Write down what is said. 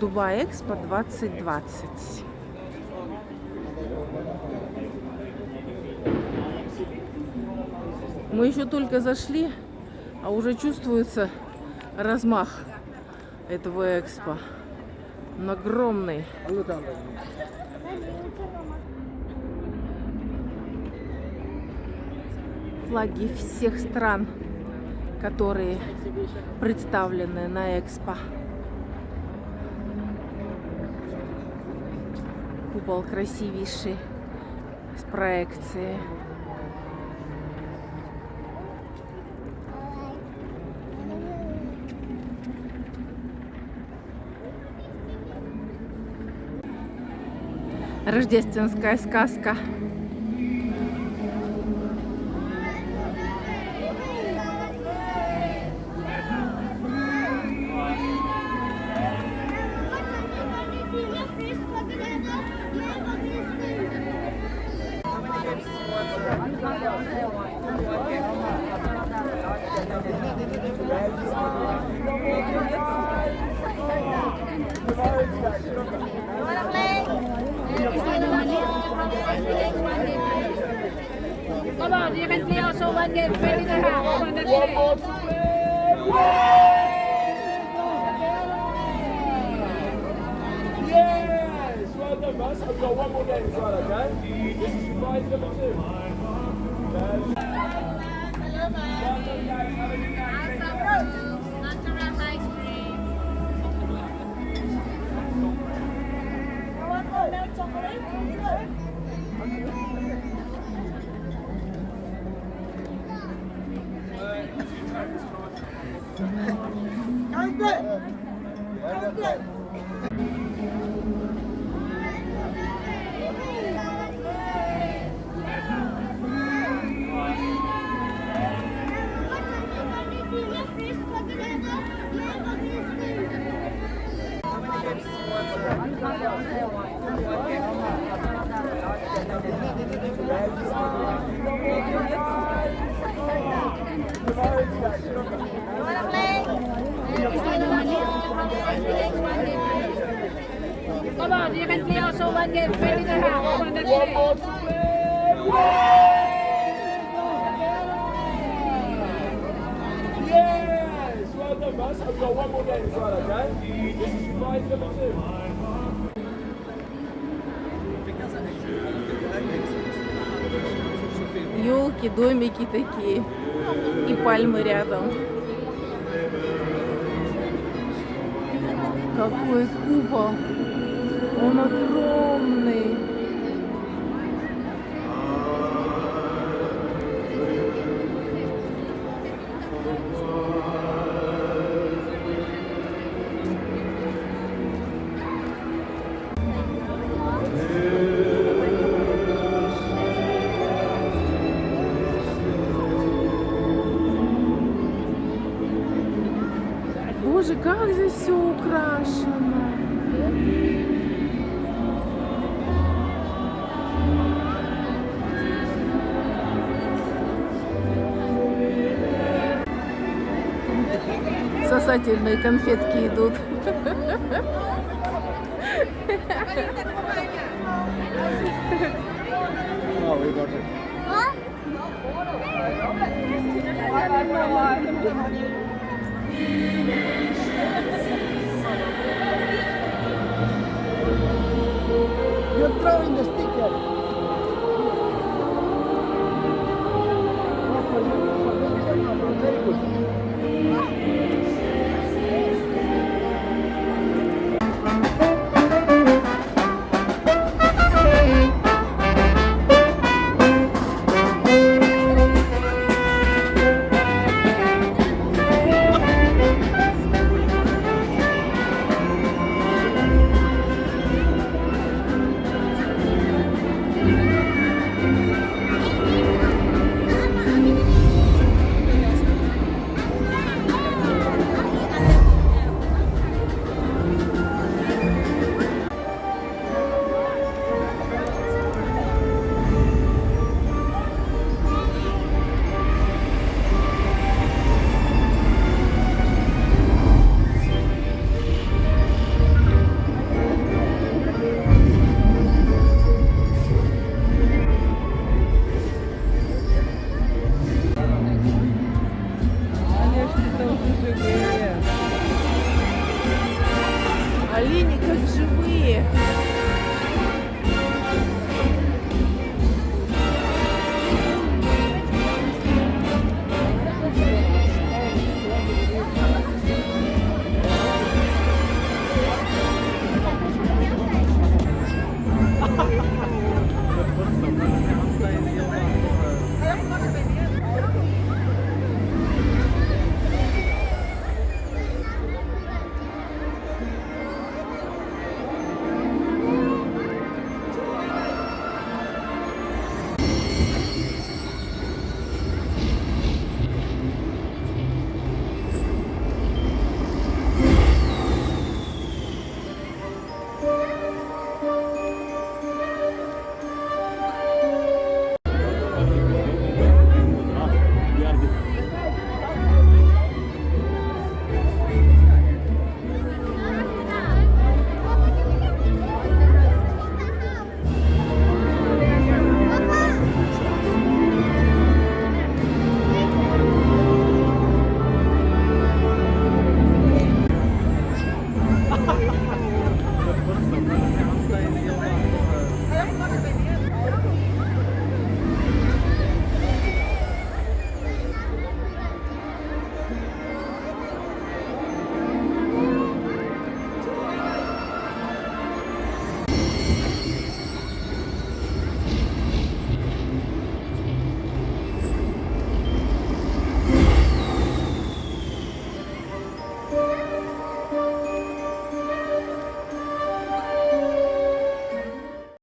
Дубай Экспо 2020. Мы еще только зашли, а уже чувствуется размах этого экспо. Он огромный. Флаги всех стран, которые представлены на экспо. Купол красивейший с проекцией. Рождественская сказка. Come on, you can play also one game, 20 and a half. One Yes! Well done, Russ. I've got one more game as well, okay? This is prize number 2. Natural ice cream. You want more milk chocolate? Come on, you can play also one game, 20 and a half. One more to Yes! Well done, Russ. I've got one more game as well, okay? This is prize number 2. Елки, домики такие. И пальмы рядом. Какой купол. Он огромный. Боже, как здесь все украшено. Сосательные конфетки идут. You're throwing the sticker. Very good. Олени как живые.